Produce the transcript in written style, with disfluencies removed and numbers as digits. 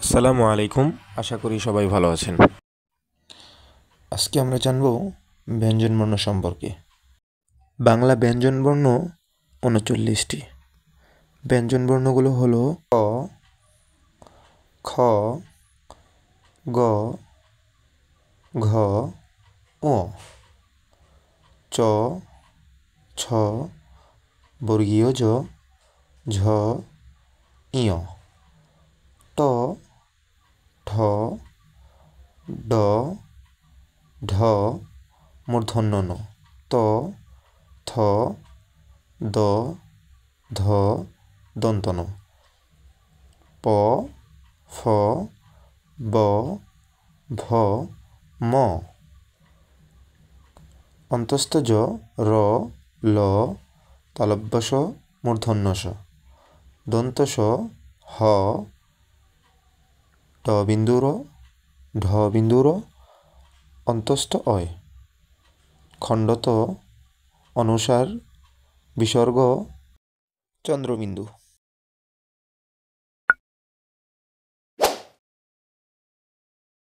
আসসালামু আলাইকুম। আশা করি সবাই ভালো আছেন। আজকে আমরা জানব ব্যঞ্জনবর্ণ সম্পর্কে। বাংলা ব্যঞ্জনবর্ণ ৩৯টি। ব্যঞ্জনবর্ণগুলো হলো ক, খ, গ, ঘ, ঙ, চ, ছ, বর্গীয় জ, ঝ, ঞ, ট, ঠ, ড, ঢ, মূর্ধন্য ণ, ত, থ, দ, ধ, দন্ত ন, প, ফ, ব, ভ, ম, অন্তস্থ জ, র, ল, তালব্য শ, মূর্ধন্য ষ, দন্ত স, হ, ড বিন্দু র, ঢ বিন্দু র, অন্তস্থ অয়, খণ্ডত, অনুসার, বিসর্গ, চন্দ্রবিন্দু।